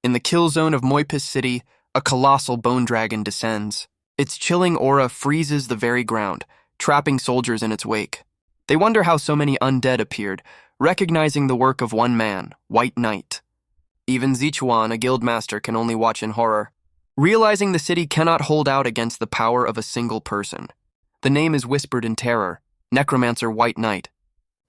In the kill zone of Moipis City, a colossal bone dragon descends. Its chilling aura freezes the very ground, trapping soldiers in its wake. They wonder how so many undead appeared, recognizing the work of one man, White Knight. Even Zichuan, a guildmaster, can only watch in horror, realizing the city cannot hold out against the power of a single person. The name is whispered in terror, Necromancer White Knight.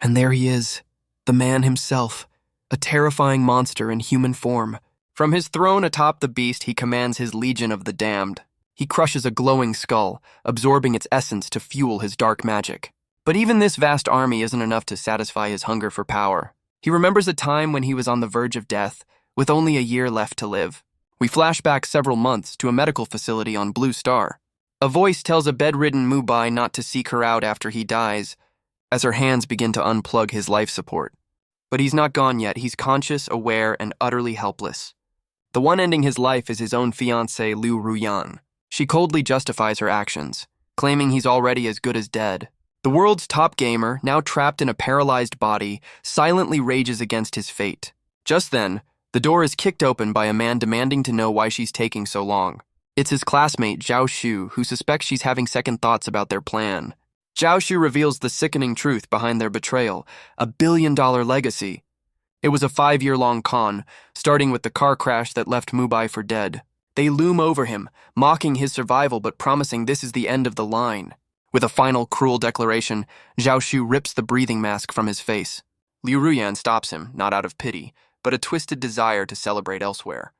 And there he is, the man himself, a terrifying monster in human form. From his throne atop the beast, he commands his legion of the damned. He crushes a glowing skull, absorbing its essence to fuel his dark magic. But even this vast army isn't enough to satisfy his hunger for power. He remembers a time when he was on the verge of death, with only a year left to live. We flash back several months to a medical facility on Blue Star. A voice tells a bedridden Mubai not to seek her out after he dies, as her hands begin to unplug his life support. But he's not gone yet. He's conscious, aware, and utterly helpless. The one ending his life is his own fiancée, Liu Ruyan. She coldly justifies her actions, claiming he's already as good as dead. The world's top gamer, now trapped in a paralyzed body, silently rages against his fate. Just then, the door is kicked open by a man demanding to know why she's taking so long. It's his classmate, Zhao Shu, who suspects she's having second thoughts about their plan. Zhao Shu reveals the sickening truth behind their betrayal, a billion-dollar legacy. It was a 5-year-long con, starting with the car crash that left Mubai for dead. They loom over him, mocking his survival but promising this is the end of the line. With a final cruel declaration, Zhao Shu rips the breathing mask from his face. Liu Ruyan stops him, not out of pity, but a twisted desire to celebrate elsewhere.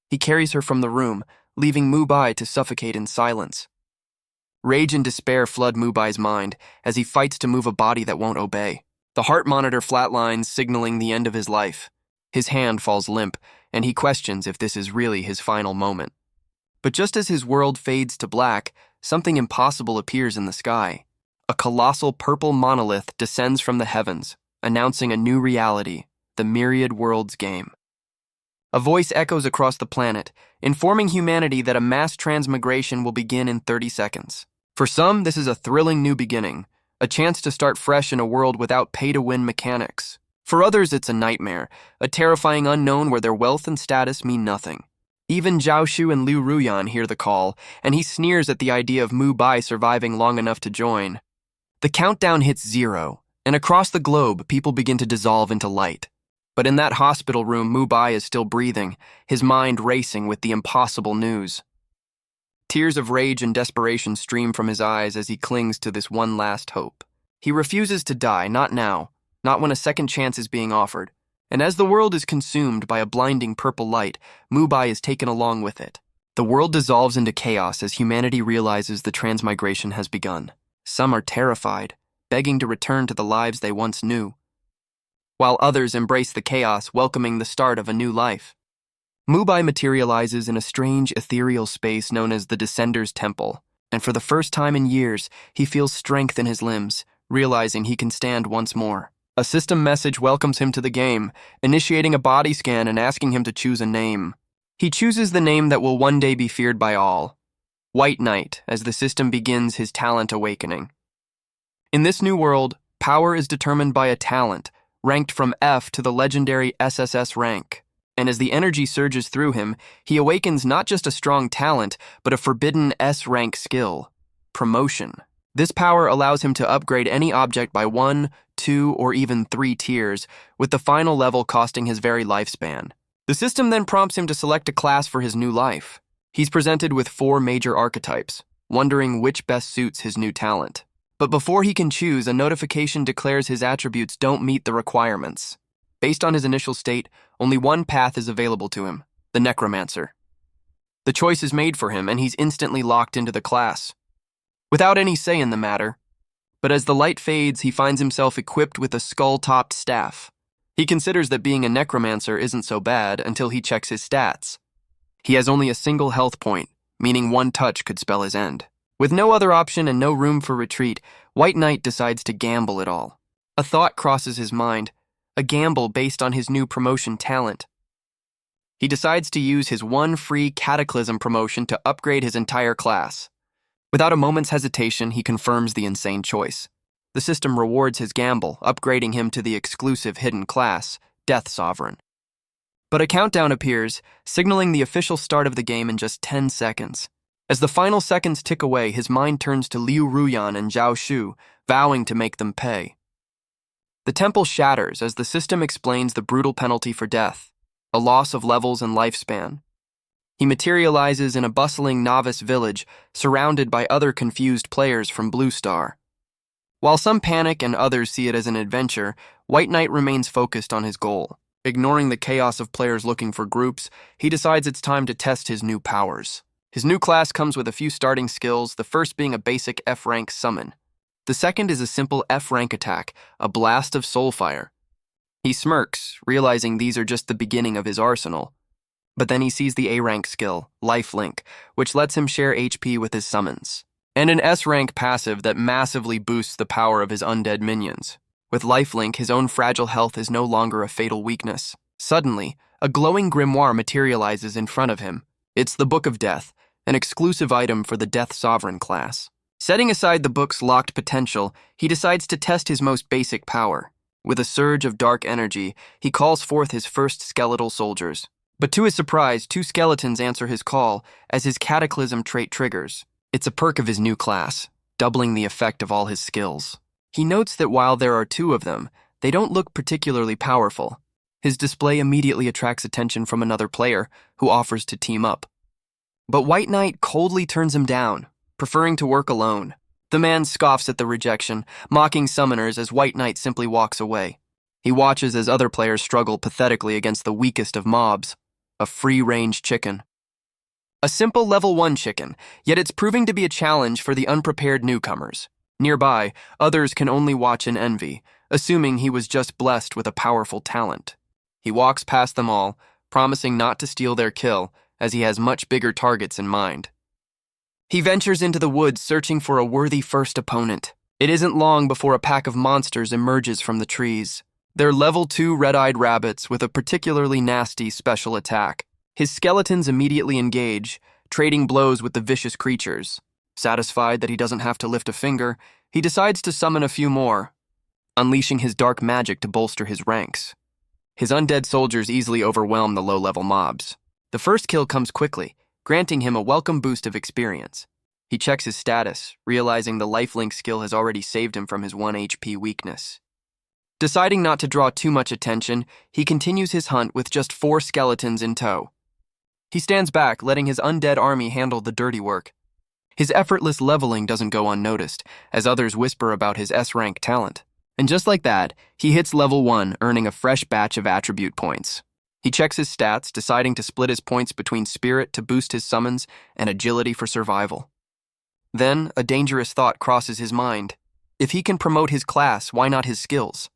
He carries her from the room, leaving Mubai to suffocate in silence. Rage and despair flood Mubai's mind as he fights to move a body that won't obey. The heart monitor flatlines, signaling the end of his life. His hand falls limp, and he questions if this is really his final moment. But just as his world fades to black, something impossible appears in the sky. A colossal purple monolith descends from the heavens, announcing a new reality, the Myriad Worlds game. A voice echoes across the planet, informing humanity that a mass transmigration will begin in 30 seconds. For some, this is a thrilling new beginning, a chance to start fresh in a world without pay-to-win mechanics. For others, it's a nightmare, a terrifying unknown where their wealth and status mean nothing. Even Zhao Shu and Liu Ruyan hear the call, and he sneers at the idea of Mubai surviving long enough to join. The countdown hits 0, and across the globe, people begin to dissolve into light. But in that hospital room, Mubai is still breathing, his mind racing with the impossible news. Tears of rage and desperation stream from his eyes as he clings to this one last hope. He refuses to die, not now, not when a second chance is being offered. And as the world is consumed by a blinding purple light, Mubai is taken along with it. The world dissolves into chaos as humanity realizes the transmigration has begun. Some are terrified, begging to return to the lives they once knew, while others embrace the chaos, welcoming the start of a new life. Mubai materializes in a strange ethereal space known as the Descender's Temple, and for the first time in years, he feels strength in his limbs, realizing he can stand once more. A system message welcomes him to the game, initiating a body scan and asking him to choose a name. He chooses the name that will one day be feared by all, White Knight, as the system begins his talent awakening. In this new world, power is determined by a talent, ranked from F to the legendary SSS rank. And as the energy surges through him, he awakens not just a strong talent, but a forbidden S-rank skill, promotion. This power allows him to upgrade any object by 1, 2, or even 3 tiers, with the final level costing his very lifespan. The system then prompts him to select a class for his new life. He's presented with 4 major archetypes, wondering which best suits his new talent. But before he can choose, a notification declares his attributes don't meet the requirements. Based on his initial state, only one path is available to him, the Necromancer. The choice is made for him, and he's instantly locked into the class, without any say in the matter. But as the light fades, he finds himself equipped with a skull-topped staff. He considers that being a Necromancer isn't so bad until he checks his stats. He has only a single health point, meaning one touch could spell his end. With no other option and no room for retreat, White Knight decides to gamble it all. A thought crosses his mind, a gamble based on his new promotion talent. He decides to use his one free Cataclysm promotion to upgrade his entire class. Without a moment's hesitation, he confirms the insane choice. The system rewards his gamble, upgrading him to the exclusive hidden class, Death Sovereign. But a countdown appears, signaling the official start of the game in just 10 seconds. As the final seconds tick away, his mind turns to Liu Ruyan and Zhao Shu, vowing to make them pay. The temple shatters as the system explains the brutal penalty for death, a loss of levels and lifespan. He materializes in a bustling novice village, surrounded by other confused players from Blue Star. While some panic and others see it as an adventure, White Knight remains focused on his goal. Ignoring the chaos of players looking for groups, he decides it's time to test his new powers. His new class comes with a few starting skills, the first being a basic F-rank summon. The second is a simple F-rank attack, a blast of soulfire. He smirks, realizing these are just the beginning of his arsenal. But then he sees the A-rank skill, Lifelink, which lets him share HP with his summons, and an S-rank passive that massively boosts the power of his undead minions. With Lifelink, his own fragile health is no longer a fatal weakness. Suddenly, a glowing grimoire materializes in front of him. It's the Book of Death, an exclusive item for the Death Sovereign class. Setting aside the book's locked potential, he decides to test his most basic power. With a surge of dark energy, he calls forth his first skeletal soldiers. But to his surprise, 2 skeletons answer his call as his Cataclysm trait triggers. It's a perk of his new class, doubling the effect of all his skills. He notes that while there are 2 of them, they don't look particularly powerful. His display immediately attracts attention from another player, who offers to team up. But White Knight coldly turns him down, preferring to work alone. The man scoffs at the rejection, mocking summoners as White Knight simply walks away. He watches as other players struggle pathetically against the weakest of mobs, a free-range chicken. A simple level 1 chicken, yet it's proving to be a challenge for the unprepared newcomers. Nearby, others can only watch in envy, assuming he was just blessed with a powerful talent. He walks past them all, promising not to steal their kill, as he has much bigger targets in mind. He ventures into the woods searching for a worthy first opponent. It isn't long before a pack of monsters emerges from the trees. They're level 2 red-eyed rabbits with a particularly nasty special attack. His skeletons immediately engage, trading blows with the vicious creatures. Satisfied that he doesn't have to lift a finger, he decides to summon a few more, unleashing his dark magic to bolster his ranks. His undead soldiers easily overwhelm the low-level mobs. The first kill comes quickly, granting him a welcome boost of experience. He checks his status, realizing the lifelink skill has already saved him from his 1 HP weakness. Deciding not to draw too much attention, he continues his hunt with just 4 skeletons in tow. He stands back, letting his undead army handle the dirty work. His effortless leveling doesn't go unnoticed, as others whisper about his S-rank talent. And just like that, he hits level 1, earning a fresh batch of attribute points. He checks his stats, deciding to split his points between spirit to boost his summons and agility for survival. Then, a dangerous thought crosses his mind. If he can promote his class, why not his skills?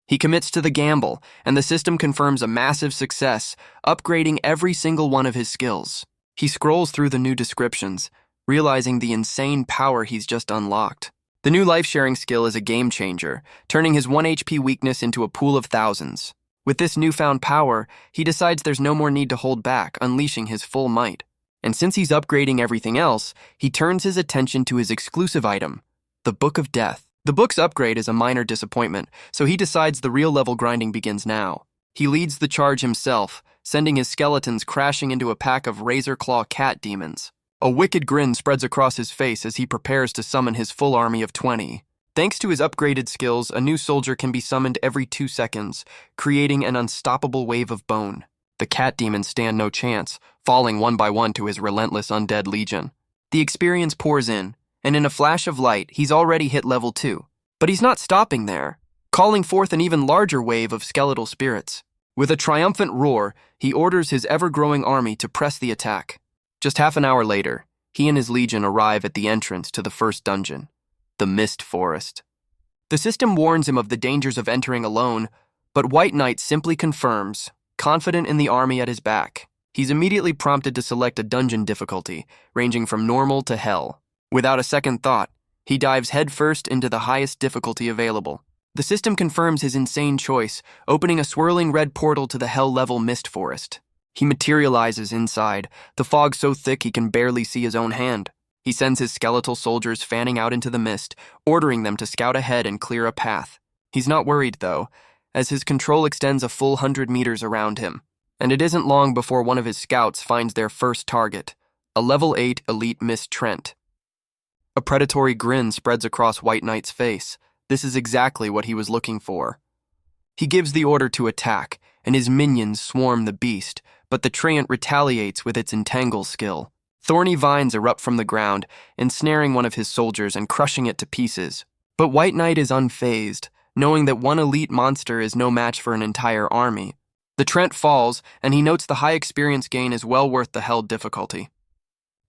He commits to the gamble, and the system confirms a massive success, upgrading every single one of his skills. He scrolls through the new descriptions, realizing the insane power he's just unlocked. The new life-sharing skill is a game changer, turning his 1 HP weakness into a pool of thousands. With this newfound power, he decides there's no more need to hold back, unleashing his full might. And since he's upgrading everything else, he turns his attention to his exclusive item, the Book of Death. The book's upgrade is a minor disappointment, so he decides the real level grinding begins now. He leads the charge himself, sending his skeletons crashing into a pack of razor-claw cat demons. A wicked grin spreads across his face as he prepares to summon his full army of 20. Thanks to his upgraded skills, a new soldier can be summoned every 2 seconds, creating an unstoppable wave of bone. The cat demons stand no chance, falling one by one to his relentless undead legion. The experience pours in, and in a flash of light, he's already hit level 2. But he's not stopping there, calling forth an even larger wave of skeletal spirits. With a triumphant roar, he orders his ever-growing army to press the attack. Just half an hour later, he and his legion arrive at the entrance to the first dungeon, the Mist Forest. The system warns him of the dangers of entering alone, but White Knight simply confirms, confident in the army at his back. He's immediately prompted to select a dungeon difficulty, ranging from normal to hell. Without a second thought, he dives headfirst into the highest difficulty available. The system confirms his insane choice, opening a swirling red portal to the hell-level Mist Forest. He materializes inside, the fog so thick he can barely see his own hand. He sends his skeletal soldiers fanning out into the mist, ordering them to scout ahead and clear a path. He's not worried, though, as his control extends a full 100 meters around him. And it isn't long before one of his scouts finds their first target, a level 8 elite Miss Trent. A predatory grin spreads across White Knight's face. This is exactly what he was looking for. He gives the order to attack, and his minions swarm the beast, but the treant retaliates with its entangle skill. Thorny vines erupt from the ground, ensnaring one of his soldiers and crushing it to pieces. But White Knight is unfazed, knowing that one elite monster is no match for an entire army. The treant falls, and he notes the high experience gain is well worth the held difficulty.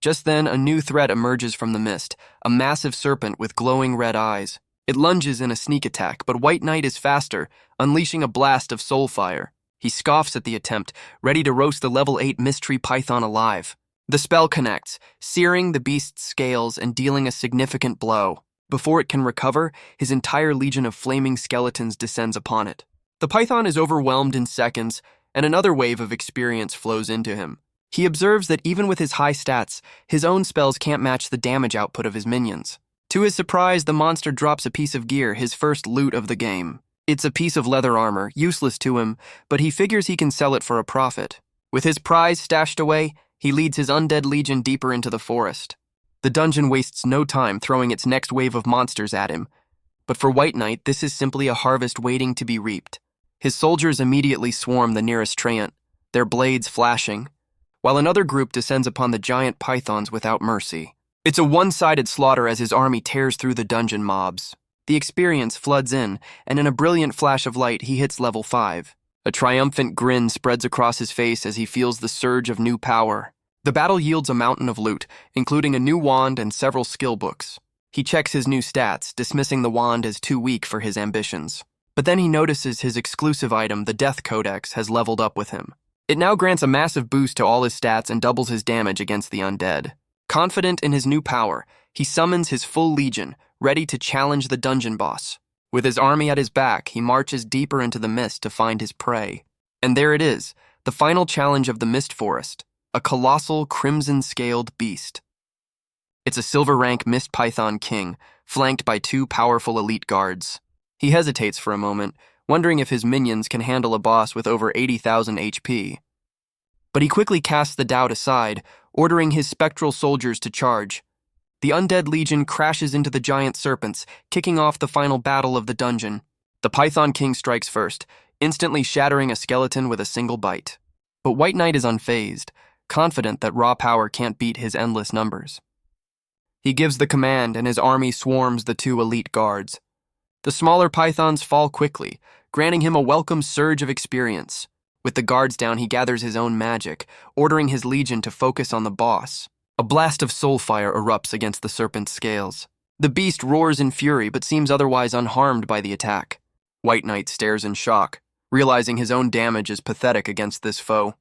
Just then, a new threat emerges from the mist, a massive serpent with glowing red eyes. It lunges in a sneak attack, but White Knight is faster, unleashing a blast of soul fire. He scoffs at the attempt, ready to roast the level 8 mystery python alive. The spell connects, searing the beast's scales and dealing a significant blow. Before it can recover, his entire legion of flaming skeletons descends upon it. The python is overwhelmed in seconds, and another wave of experience flows into him. He observes that even with his high stats, his own spells can't match the damage output of his minions. To his surprise, the monster drops a piece of gear, his first loot of the game. It's a piece of leather armor, useless to him, but he figures he can sell it for a profit. With his prize stashed away, he leads his undead legion deeper into the forest. The dungeon wastes no time throwing its next wave of monsters at him. But for White Knight, this is simply a harvest waiting to be reaped. His soldiers immediately swarm the nearest treant, their blades flashing, while another group descends upon the giant pythons without mercy. It's a one-sided slaughter as his army tears through the dungeon mobs. The experience floods in, and in a brilliant flash of light, he hits level 5. A triumphant grin spreads across his face as he feels the surge of new power. The battle yields a mountain of loot, including a new wand and several skill books. He checks his new stats, dismissing the wand as too weak for his ambitions. But then he notices his exclusive item, the Death Codex, has leveled up with him. It now grants a massive boost to all his stats and doubles his damage against the undead. Confident in his new power, he summons his full legion, ready to challenge the dungeon boss. With his army at his back, he marches deeper into the mist to find his prey. And there it is, the final challenge of the Mist Forest, a colossal crimson-scaled beast. It's a silver rank Mist Python King, flanked by 2 powerful elite guards. He hesitates for a moment, wondering if his minions can handle a boss with over 80,000 HP. But he quickly casts the doubt aside, ordering his spectral soldiers to charge. The undead legion crashes into the giant serpents, kicking off the final battle of the dungeon. The Python King strikes first, instantly shattering a skeleton with a single bite. But White Knight is unfazed, confident that raw power can't beat his endless numbers. He gives the command, and his army swarms the 2 elite guards. The smaller pythons fall quickly, granting him a welcome surge of experience. With the guards down, he gathers his own magic, ordering his legion to focus on the boss. A blast of soul fire erupts against the serpent's scales. The beast roars in fury, but seems otherwise unharmed by the attack. White Knight stares in shock, realizing his own damage is pathetic against this foe.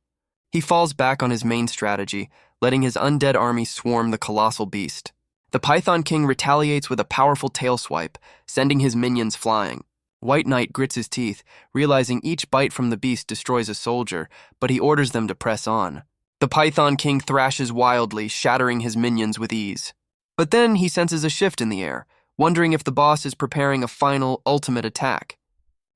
He falls back on his main strategy, letting his undead army swarm the colossal beast. The Python King retaliates with a powerful tail swipe, sending his minions flying. White Knight grits his teeth, realizing each bite from the beast destroys a soldier, but he orders them to press on. The Python King thrashes wildly, shattering his minions with ease. But then he senses a shift in the air, wondering if the boss is preparing a final, ultimate attack.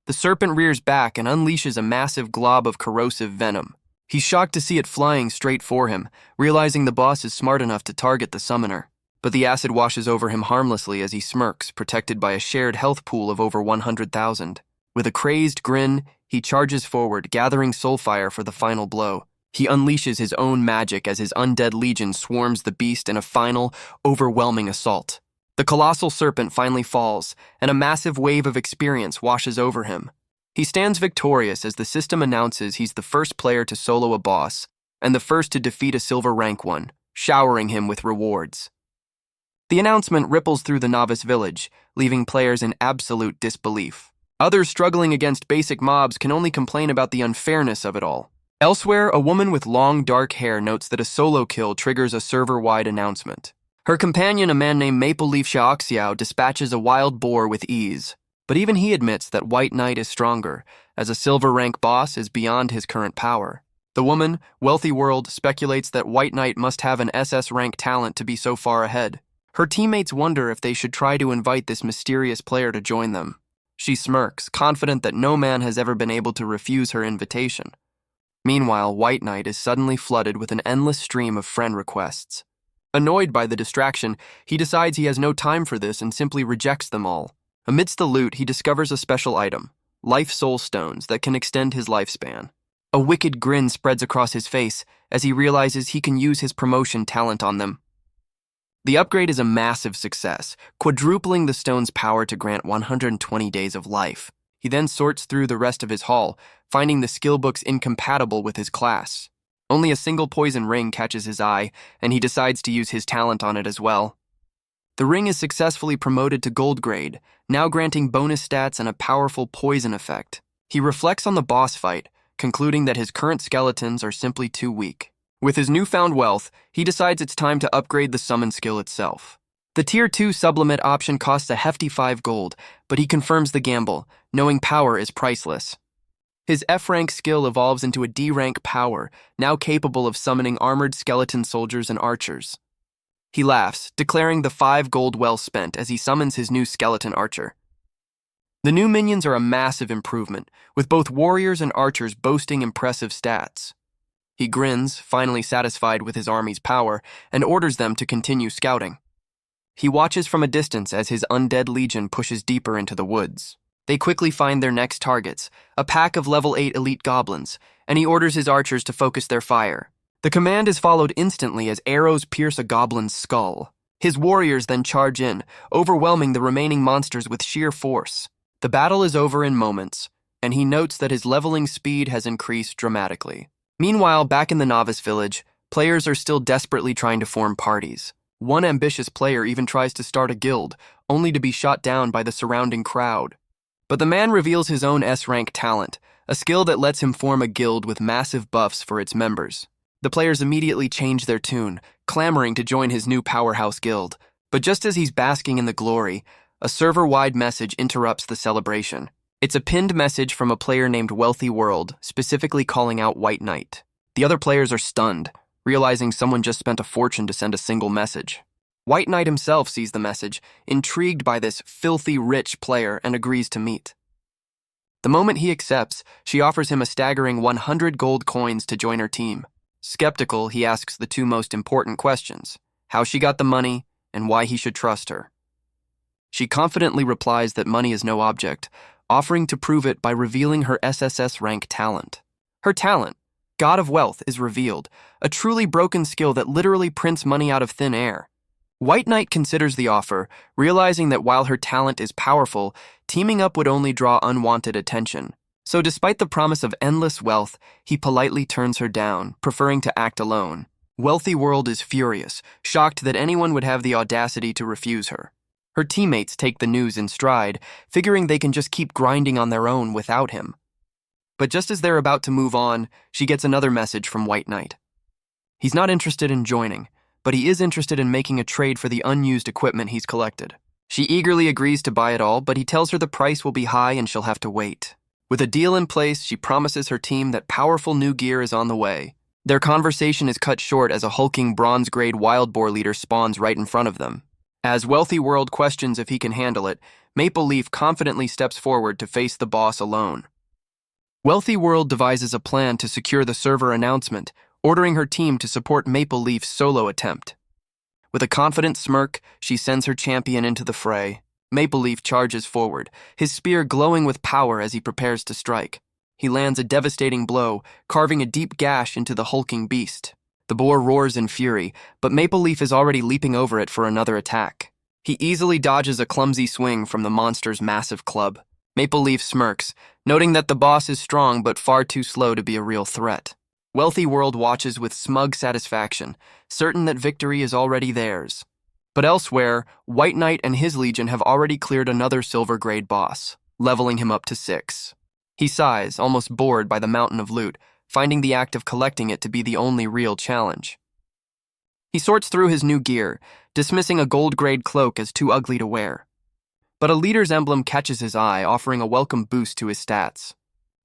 The serpent rears back and unleashes a massive glob of corrosive venom. He's shocked to see it flying straight for him, realizing the boss is smart enough to target the summoner. But the acid washes over him harmlessly as he smirks, protected by a shared health pool of over 100,000. With a crazed grin, he charges forward, gathering soulfire for the final blow. He unleashes his own magic as his undead legion swarms the beast in a final, overwhelming assault. The colossal serpent finally falls, and a massive wave of experience washes over him. He stands victorious as the system announces he's the first player to solo a boss, and the first to defeat a silver rank one, showering him with rewards. The announcement ripples through the novice village, leaving players in absolute disbelief. Others struggling against basic mobs can only complain about the unfairness of it all. Elsewhere, a woman with long, dark hair notes that a solo kill triggers a server-wide announcement. Her companion, a man named Maple Leaf Xiaoxiao, dispatches a wild boar with ease. But even he admits that White Knight is stronger, as a silver rank boss is beyond his current power. The woman, Wealthy World, speculates that White Knight must have an SS rank talent to be so far ahead. Her teammates wonder if they should try to invite this mysterious player to join them. She smirks, confident that no man has ever been able to refuse her invitation. Meanwhile, White Knight is suddenly flooded with an endless stream of friend requests. Annoyed by the distraction, he decides he has no time for this and simply rejects them all. Amidst the loot, he discovers a special item, life soul stones that can extend his lifespan. A wicked grin spreads across his face as he realizes he can use his promotion talent on them. The upgrade is a massive success, quadrupling the stone's power to grant 120 days of life. He then sorts through the rest of his haul, finding the skill books incompatible with his class. Only a single poison ring catches his eye, and he decides to use his talent on it as well. The ring is successfully promoted to gold grade, now granting bonus stats and a powerful poison effect. He reflects on the boss fight, concluding that his current skeletons are simply too weak. With his newfound wealth, he decides it's time to upgrade the summon skill itself. The Tier 2 sublimate option costs a hefty 5 gold, but he confirms the gamble, knowing power is priceless. His F-rank skill evolves into a D-rank power, now capable of summoning armored skeleton soldiers and archers. He laughs, declaring the 5 gold well spent as he summons his new skeleton archer. The new minions are a massive improvement, with both warriors and archers boasting impressive stats. He grins, finally satisfied with his army's power, and orders them to continue scouting. He watches from a distance as his undead legion pushes deeper into the woods. They quickly find their next targets, a pack of level 8 elite goblins, and he orders his archers to focus their fire. The command is followed instantly as arrows pierce a goblin's skull. His warriors then charge in, overwhelming the remaining monsters with sheer force. The battle is over in moments, and he notes that his leveling speed has increased dramatically. Meanwhile, back in the novice village, players are still desperately trying to form parties. One ambitious player even tries to start a guild, only to be shot down by the surrounding crowd. But the man reveals his own S-rank talent, a skill that lets him form a guild with massive buffs for its members. The players immediately change their tune, clamoring to join his new powerhouse guild. But just as he's basking in the glory, a server-wide message interrupts the celebration. It's a pinned message from a player named Wealthy World, specifically calling out White Knight. The other players are stunned, realizing someone just spent a fortune to send a single message. White Knight himself sees the message, intrigued by this filthy rich player, and agrees to meet. The moment he accepts, she offers him a staggering 100 gold coins to join her team. Skeptical, he asks the two most important questions: how she got the money, and why he should trust her. She confidently replies that money is no object, offering to prove it by revealing her SSS rank talent. Her talent, God of Wealth, is revealed, a truly broken skill that literally prints money out of thin air. White Knight considers the offer, realizing that while her talent is powerful, teaming up would only draw unwanted attention. So despite the promise of endless wealth, he politely turns her down, preferring to act alone. Wealthy World is furious, shocked that anyone would have the audacity to refuse her. Her teammates take the news in stride, figuring they can just keep grinding on their own without him. But just as they're about to move on, she gets another message from White Knight. He's not interested in joining, but he is interested in making a trade for the unused equipment he's collected. She eagerly agrees to buy it all, but he tells her the price will be high and she'll have to wait. With a deal in place, she promises her team that powerful new gear is on the way. Their conversation is cut short as a hulking bronze-grade wild boar leader spawns right in front of them. As Wealthy World questions if he can handle it, Maple Leaf confidently steps forward to face the boss alone. Wealthy World devises a plan to secure the server announcement, ordering her team to support Maple Leaf's solo attempt. With a confident smirk, she sends her champion into the fray. Maple Leaf charges forward, his spear glowing with power as he prepares to strike. He lands a devastating blow, carving a deep gash into the hulking beast. The boar roars in fury, but Maple Leaf is already leaping over it for another attack. He easily dodges a clumsy swing from the monster's massive club. Maple Leaf smirks, noting that the boss is strong but far too slow to be a real threat. Wealthy World watches with smug satisfaction, certain that victory is already theirs. But elsewhere, White Knight and his legion have already cleared another silver-grade boss, leveling him up to 6. He sighs, almost bored by the mountain of loot, finding the act of collecting it to be the only real challenge. He sorts through his new gear, dismissing a gold-grade cloak as too ugly to wear. But a leader's emblem catches his eye, offering a welcome boost to his stats.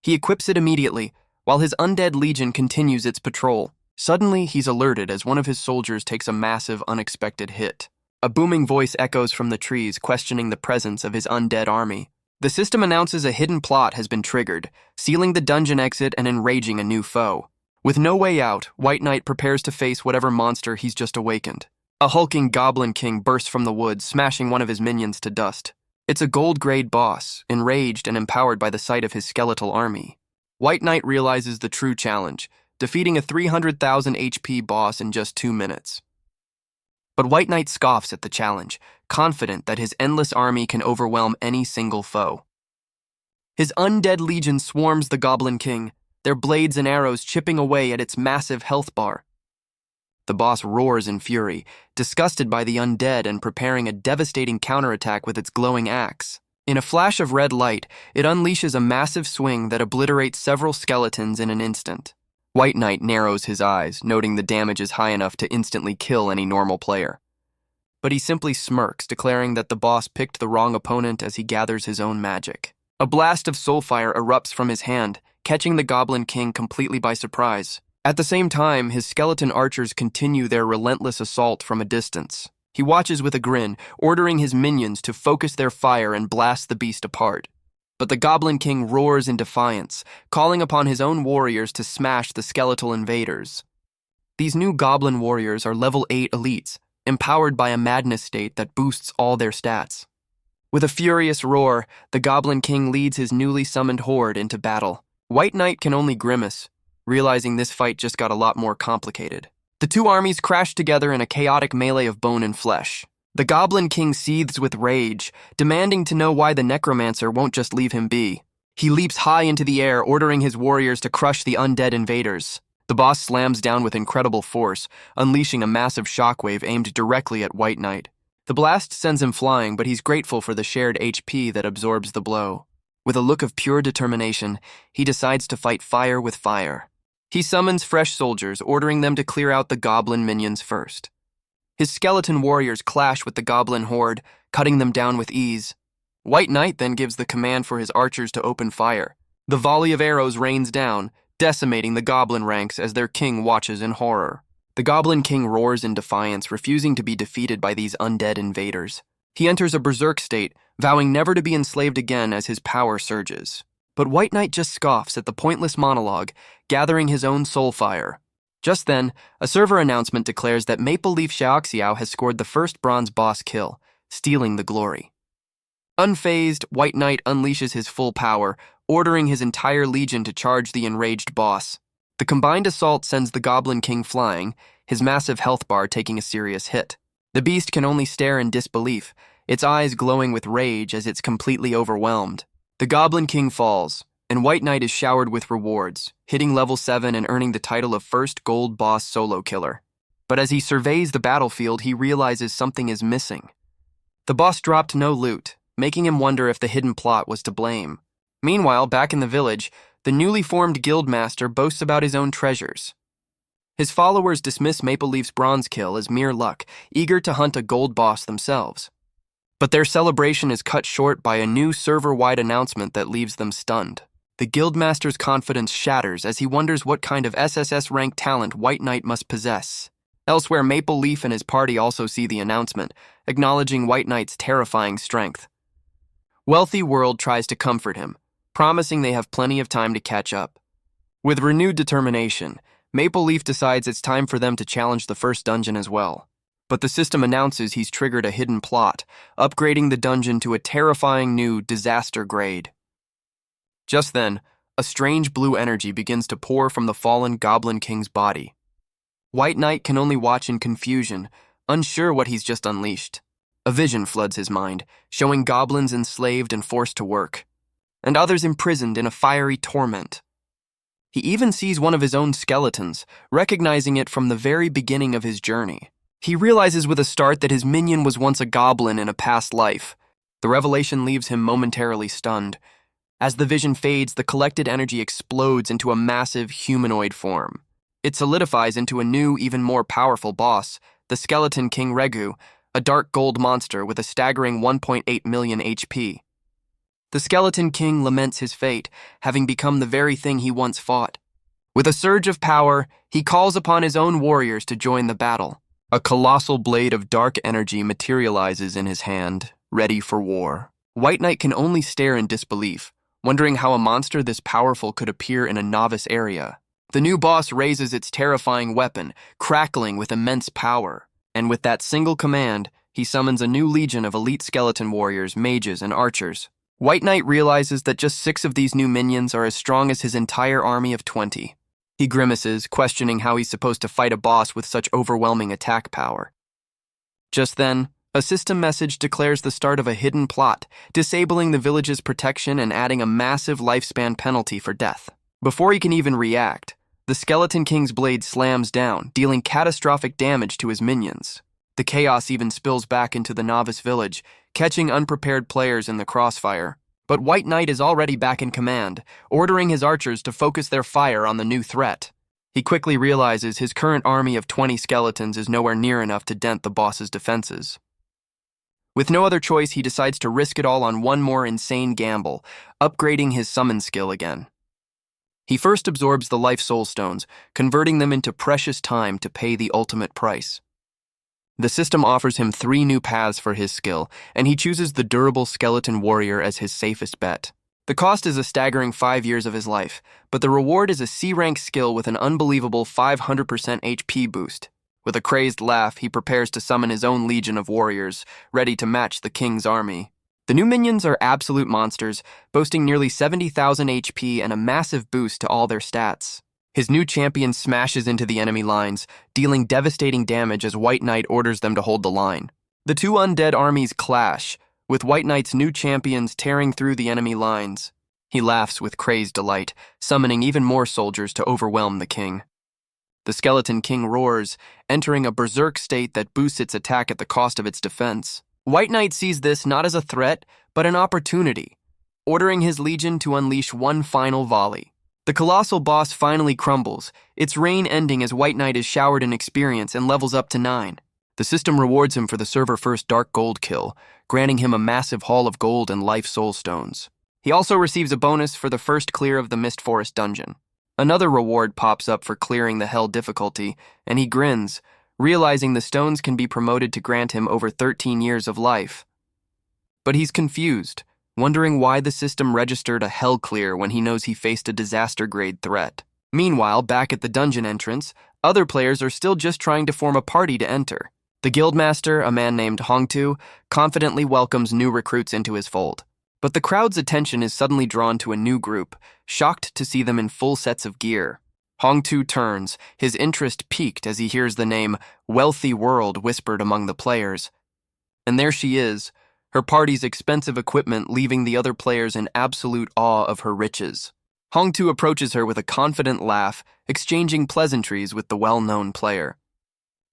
He equips it immediately, while his undead legion continues its patrol. Suddenly, he's alerted as one of his soldiers takes a massive, unexpected hit. A booming voice echoes from the trees, questioning the presence of his undead army. The system announces a hidden plot has been triggered, sealing the dungeon exit and enraging a new foe. With no way out, White Knight prepares to face whatever monster he's just awakened. A hulking goblin king bursts from the woods, smashing one of his minions to dust. It's a gold-grade boss, enraged and empowered by the sight of his skeletal army. White Knight realizes the true challenge, defeating a 300,000 HP boss in just 2 minutes. But White Knight scoffs at the challenge, confident that his endless army can overwhelm any single foe. His undead legion swarms the Goblin King, their blades and arrows chipping away at its massive health bar. The boss roars in fury, disgusted by the undead and preparing a devastating counterattack with its glowing axe. In a flash of red light, it unleashes a massive swing that obliterates several skeletons in an instant. White Knight narrows his eyes, noting the damage is high enough to instantly kill any normal player. But he simply smirks, declaring that the boss picked the wrong opponent as he gathers his own magic. A blast of soulfire erupts from his hand, catching the Goblin King completely by surprise. At the same time, his skeleton archers continue their relentless assault from a distance. He watches with a grin, ordering his minions to focus their fire and blast the beast apart. But the Goblin King roars in defiance, calling upon his own warriors to smash the skeletal invaders. These new Goblin warriors are level 8 elites, empowered by a madness state that boosts all their stats. With a furious roar, the Goblin King leads his newly summoned horde into battle. White Knight can only grimace, realizing this fight just got a lot more complicated. The two armies crash together in a chaotic melee of bone and flesh. The Goblin King seethes with rage, demanding to know why the Necromancer won't just leave him be. He leaps high into the air, ordering his warriors to crush the undead invaders. The boss slams down with incredible force, unleashing a massive shockwave aimed directly at White Knight. The blast sends him flying, but he's grateful for the shared HP that absorbs the blow. With a look of pure determination, he decides to fight fire with fire. He summons fresh soldiers, ordering them to clear out the goblin minions first. His skeleton warriors clash with the goblin horde, cutting them down with ease. White Knight then gives the command for his archers to open fire. The volley of arrows rains down, decimating the goblin ranks as their king watches in horror. The Goblin King roars in defiance, refusing to be defeated by these undead invaders. He enters a berserk state, vowing never to be enslaved again as his power surges. But White Knight just scoffs at the pointless monologue, gathering his own soul fire. Just then, a server announcement declares that Maple Leaf Xiaoxiao has scored the first bronze boss kill, stealing the glory. Unfazed, White Knight unleashes his full power, ordering his entire legion to charge the enraged boss. The combined assault sends the Goblin King flying, his massive health bar taking a serious hit. The beast can only stare in disbelief, its eyes glowing with rage as it's completely overwhelmed. The Goblin King falls, and White Knight is showered with rewards, hitting level 7 and earning the title of first gold boss solo killer. But as he surveys the battlefield, he realizes something is missing. The boss dropped no loot, making him wonder if the hidden plot was to blame. Meanwhile, back in the village, the newly formed guildmaster boasts about his own treasures. His followers dismiss Maple Leaf's bronze kill as mere luck, eager to hunt a gold boss themselves. But their celebration is cut short by a new server-wide announcement that leaves them stunned. The guildmaster's confidence shatters as he wonders what kind of SSS-rank talent White Knight must possess. Elsewhere, Maple Leaf and his party also see the announcement, acknowledging White Knight's terrifying strength. Wealthy World tries to comfort him, promising they have plenty of time to catch up. With renewed determination, Maple Leaf decides it's time for them to challenge the first dungeon as well. But the system announces he's triggered a hidden plot, upgrading the dungeon to a terrifying new disaster grade. Just then, a strange blue energy begins to pour from the fallen Goblin King's body. White Knight can only watch in confusion, unsure what he's just unleashed. A vision floods his mind, showing goblins enslaved and forced to work, and others imprisoned in a fiery torment. He even sees one of his own skeletons, recognizing it from the very beginning of his journey. He realizes with a start that his minion was once a goblin in a past life. The revelation leaves him momentarily stunned. As the vision fades, the collected energy explodes into a massive humanoid form. It solidifies into a new, even more powerful boss, the Skeleton King Reggu, a dark gold monster with a staggering 1.8 million HP. The Skeleton King laments his fate, having become the very thing he once fought. With a surge of power, he calls upon his own warriors to join the battle. A colossal blade of dark energy materializes in his hand, ready for war. White Knight can only stare in disbelief, wondering how a monster this powerful could appear in a novice area. The new boss raises its terrifying weapon, crackling with immense power. And with that single command, he summons a new legion of elite skeleton warriors, mages, and archers. White Knight realizes that just 6 of these new minions are as strong as his entire army of 20. He grimaces, questioning how he's supposed to fight a boss with such overwhelming attack power. Just then, a system message declares the start of a hidden plot, disabling the village's protection and adding a massive lifespan penalty for death. Before he can even react, the Skeleton King's blade slams down, dealing catastrophic damage to his minions. The chaos even spills back into the novice village, catching unprepared players in the crossfire. But White Knight is already back in command, ordering his archers to focus their fire on the new threat. He quickly realizes his current army of 20 skeletons is nowhere near enough to dent the boss's defenses. With no other choice, he decides to risk it all on one more insane gamble, upgrading his summon skill again. He first absorbs the life soul stones, converting them into precious time to pay the ultimate price. The system offers him 3 new paths for his skill, and he chooses the durable skeleton warrior as his safest bet. The cost is a staggering 5 years of his life, but the reward is a C-rank skill with an unbelievable 500% HP boost. With a crazed laugh, he prepares to summon his own legion of warriors, ready to match the king's army. The new minions are absolute monsters, boasting nearly 70,000 HP and a massive boost to all their stats. His new champion smashes into the enemy lines, dealing devastating damage as White Knight orders them to hold the line. The 2 undead armies clash, with White Knight's new champions tearing through the enemy lines. He laughs with crazed delight, summoning even more soldiers to overwhelm the king. The Skeleton King roars, entering a berserk state that boosts its attack at the cost of its defense. White Knight sees this not as a threat, but an opportunity, ordering his legion to unleash one final volley. The colossal boss finally crumbles, its reign ending as White Knight is showered in experience and levels up to 9. The system rewards him for the server-first Dark Gold kill, granting him a massive haul of gold and life soul stones. He also receives a bonus for the first clear of the Mist Forest dungeon. Another reward pops up for clearing the Hell difficulty, and he grins, realizing the stones can be promoted to grant him over 13 years of life. But he's confused, wondering why the system registered a Hell clear when he knows he faced a disaster-grade threat. Meanwhile, back at the dungeon entrance, other players are still just trying to form a party to enter. The guildmaster, a man named Hongtu, confidently welcomes new recruits into his fold. But the crowd's attention is suddenly drawn to a new group, shocked to see them in full sets of gear. Hongtu turns, his interest piqued as he hears the name Wealthy World whispered among the players. And there she is, her party's expensive equipment leaving the other players in absolute awe of her riches. Hongtu approaches her with a confident laugh, exchanging pleasantries with the well-known player.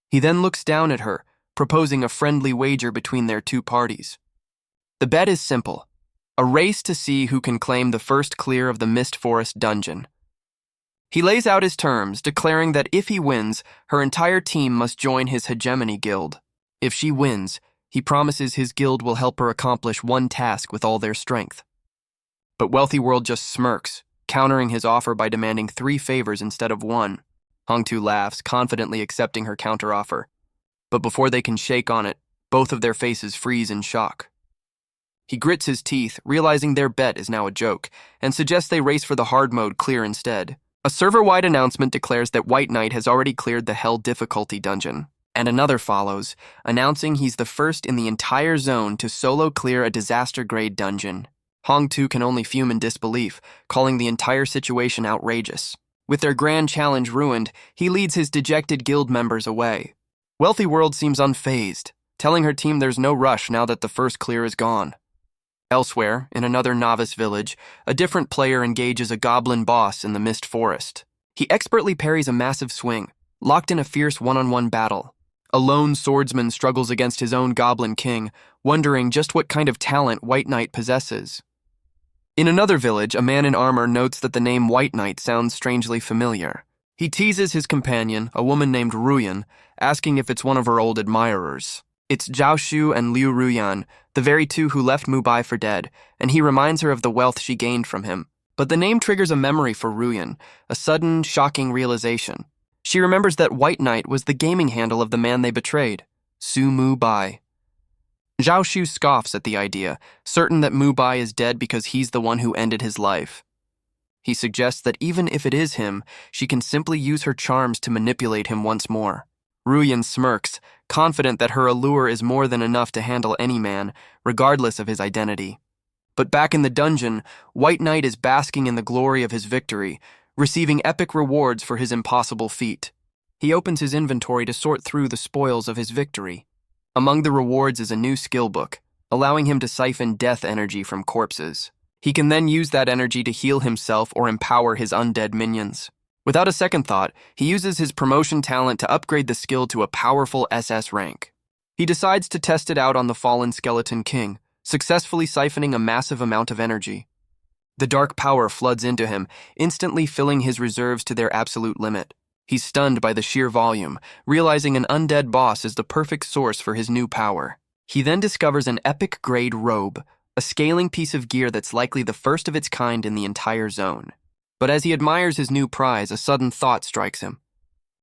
He then looks down at her, proposing a friendly wager between their 2 parties. The bet is simple, a race to see who can claim the first clear of the Mist Forest dungeon. He lays out his terms, declaring that if he wins, her entire team must join his hegemony guild. If she wins, he promises his guild will help her accomplish one task with all their strength. But Wealthy World just smirks, countering his offer by demanding 3 favors instead of 1. Hongtu laughs, confidently accepting her counteroffer. But before they can shake on it, both of their faces freeze in shock. He grits his teeth, realizing their bet is now a joke, and suggests they race for the hard mode clear instead. A server-wide announcement declares that White Knight has already cleared the Hell difficulty dungeon, and another follows, announcing he's the first in the entire zone to solo clear a disaster-grade dungeon. Hongtu can only fume in disbelief, calling the entire situation outrageous. With their grand challenge ruined, he leads his dejected guild members away. Wealthy World seems unfazed, telling her team there's no rush now that the first clear is gone. Elsewhere, in another novice village, a different player engages a goblin boss in the Mist Forest. He expertly parries a massive swing, locked in a fierce one-on-one battle. A lone swordsman struggles against his own goblin king, wondering just what kind of talent White Knight possesses. In another village, a man in armor notes that the name White Knight sounds strangely familiar. He teases his companion, a woman named Ruyan, asking if it's one of her old admirers. It's Zhao Shu and Liu Ruyan, the very 2 who left Mubai for dead, and he reminds her of the wealth she gained from him. But the name triggers a memory for Ruyan, a sudden, shocking realization. She remembers that White Knight was the gaming handle of the man they betrayed, Su Mubai. Zhao Shu scoffs at the idea, certain that Mubai is dead because he's the one who ended his life. He suggests that even if it is him, she can simply use her charms to manipulate him once more. Ruyan smirks, confident that her allure is more than enough to handle any man, regardless of his identity. But back in the dungeon, White Knight is basking in the glory of his victory, receiving epic rewards for his impossible feat. He opens his inventory to sort through the spoils of his victory. Among the rewards is a new skill book, allowing him to siphon death energy from corpses. He can then use that energy to heal himself or empower his undead minions. Without a second thought, he uses his promotion talent to upgrade the skill to a powerful SS rank. He decides to test it out on the fallen Skeleton King, successfully siphoning a massive amount of energy. The dark power floods into him, instantly filling his reserves to their absolute limit. He's stunned by the sheer volume, realizing an undead boss is the perfect source for his new power. He then discovers an epic-grade robe, a scaling piece of gear that's likely the first of its kind in the entire zone. But as he admires his new prize, a sudden thought strikes him.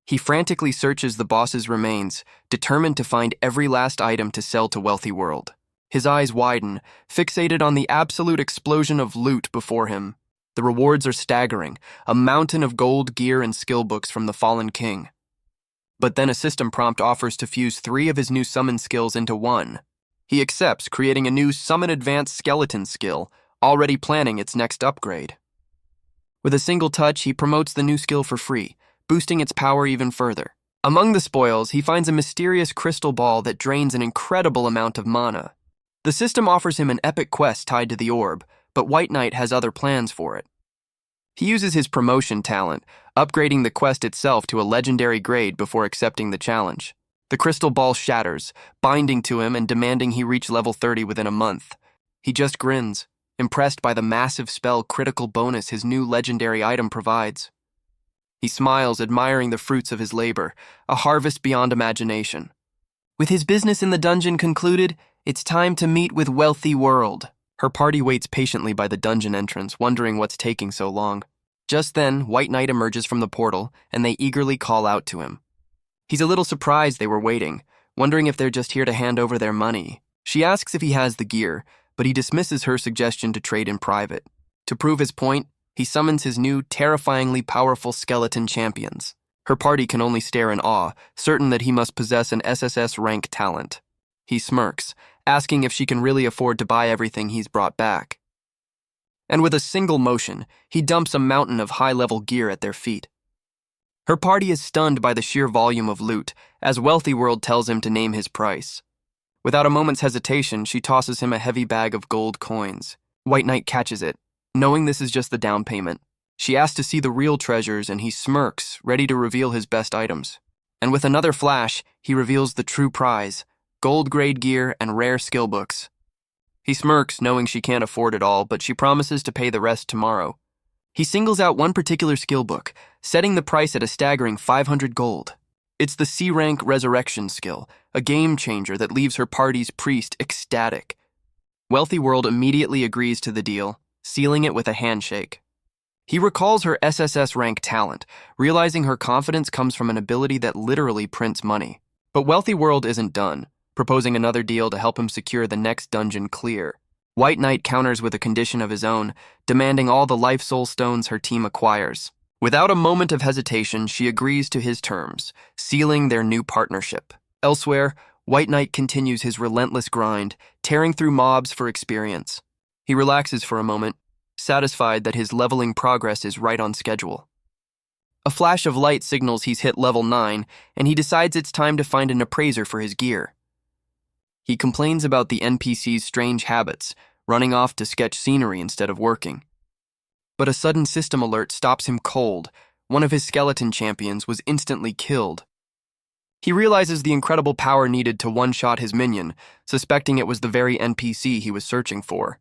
He frantically searches the boss's remains, determined to find every last item to sell to Wealthy World. His eyes widen, fixated on the absolute explosion of loot before him. The rewards are staggering, a mountain of gold gear and skill books from the fallen king. But then a system prompt offers to fuse 3 of his new summon skills into one. He accepts, creating a new Summon Advanced Skeleton skill, already planning its next upgrade. With a single touch, he promotes the new skill for free, boosting its power even further. Among the spoils, he finds a mysterious crystal ball that drains an incredible amount of mana. The system offers him an epic quest tied to the orb, but White Knight has other plans for it. He uses his promotion talent, upgrading the quest itself to a legendary grade before accepting the challenge. The crystal ball shatters, binding to him and demanding he reach level 30 within a month. He just grins, impressed by the massive spell critical bonus his new legendary item provides. He smiles, admiring the fruits of his labor, a harvest beyond imagination. With his business in the dungeon concluded, it's time to meet with Wealthy World. Her party waits patiently by the dungeon entrance, wondering what's taking so long. Just then, White Knight emerges from the portal, and they eagerly call out to him. He's a little surprised they were waiting, wondering if they're just here to hand over their money. She asks if he has the gear, but he dismisses her suggestion to trade in private. To prove his point, he summons his new, terrifyingly powerful skeleton champions. Her party can only stare in awe, certain that he must possess an SSS rank talent. He smirks, asking if she can really afford to buy everything he's brought back. And with a single motion, he dumps a mountain of high-level gear at their feet. Her party is stunned by the sheer volume of loot, as Wealthy World tells him to name his price. Without a moment's hesitation, she tosses him a heavy bag of gold coins. White Knight catches it, knowing this is just the down payment. She asks to see the real treasures, and he smirks, ready to reveal his best items. And with another flash, he reveals the true prize, gold-grade gear and rare skill books. He smirks, knowing she can't afford it all, but she promises to pay the rest tomorrow. He singles out one particular skill book, setting the price at a staggering 500 gold. It's the C-rank Resurrection skill, a game-changer that leaves her party's priest ecstatic. Wealthy World immediately agrees to the deal, sealing it with a handshake. He recalls her SSS rank talent, realizing her confidence comes from an ability that literally prints money. But Wealthy World isn't done, proposing another deal to help him secure the next dungeon clear. White Knight counters with a condition of his own, demanding all the life soul stones her team acquires. Without a moment of hesitation, she agrees to his terms, sealing their new partnership. Elsewhere, White Knight continues his relentless grind, tearing through mobs for experience. He relaxes for a moment, satisfied that his leveling progress is right on schedule. A flash of light signals he's hit level 9, and he decides it's time to find an appraiser for his gear. He complains about the NPC's strange habits, running off to sketch scenery instead of working. But a sudden system alert stops him cold. One of his skeleton champions was instantly killed. He realizes the incredible power needed to one-shot his minion, suspecting it was the very NPC he was searching for.